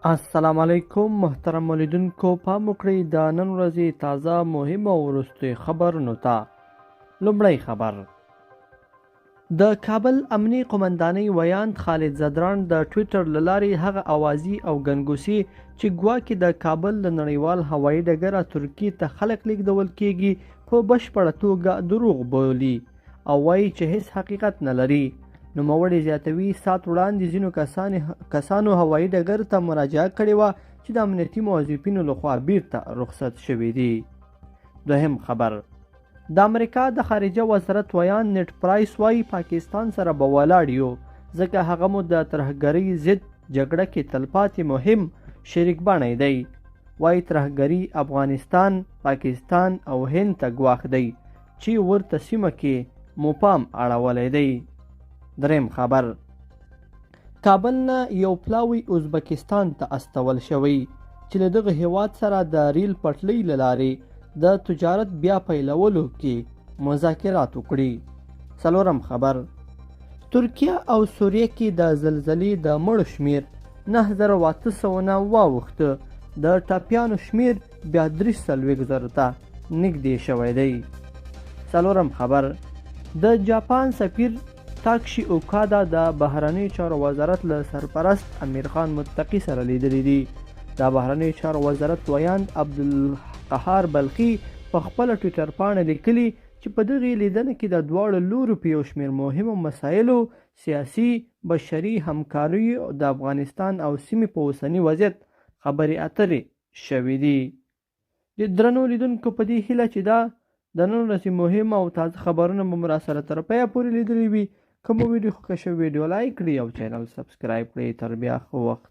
السلام علیکم محترم ولیدونکو، پام وکړئ د نن ورځې تازه مهمه او وروستۍ خبرونو ته. لومړی خبر: د کابل امنیې قومندانۍ ویاند خالد زدران د ټویټر له لارې هغه اوازې او ګنګوسې چې ګواکې د کابل له نړیوال هوایي ډګره ترکیې ته خلک لیږدول کیږي په بشپړه توګه دروغ بولي او وایي چې هیڅ حقیقت نه لري. نوموړی زیاتوي ساعت وړاندې ځینو کسانو هوایي ډګر ته مراجعه کړې وه چې د امنیتي موظفینو لخوا بیرته رخصت شوي دي. دوهم خبر: د امریکا د خارجه وزارت ویاند نیټ پرایس وایي پاکستان سره به ولاړ یو ځکه هغه مو د ترهګرۍ ضد جګړه کې تلپاتې مهم شریک بڼی دی. وایي ترهګري افغانستان، پاکستان او هند ته ګواښ دی چې ورته سیمه کې مو پام اړولی دی. دریم خبر: کابل نه یو پلاوی ازبکستان ته استول شوی چې له دغه هیواد سره د ریل پټلۍ له لارې د تجارت بیا پیلولو کې مذاکرات وکړي. څلورم خبر: ترکیه او سوریه کې د زلزلې د مړو شمیر 9800 نه واوښته. د ټپیانو شمیر بیا 43,000 ته نږدې شوی دی. څلورم خبر: د جاپان سفیر تاکشي اوکادا د بهرنیو چارو وزارت له سرپرست امیر خان متقي سره لیدلی دي. د بهرنیو چارو وزارت ویاند عبدالقهار بلخي په خپله ټویټر پاڼه لیکلي چې په دغې لیدنه کې د دواړو لورو په یو شمېر مهمو مسایلو، سیاسي، بشري همکاریو، د افغانستان او سیمې په اوسني وضعیت خبرې اترې شوې دي. د درنو لیدونکو په دې هیله چې دا د نن ورځې مهم او تازه خبرونه به مو راسره تر پایه پورې لیدلي وي. کومه ویډیو خوښه شوې ویډیو لایک کړئ او چینل سبسکرایب کړئ. تر بیا ښه وخت.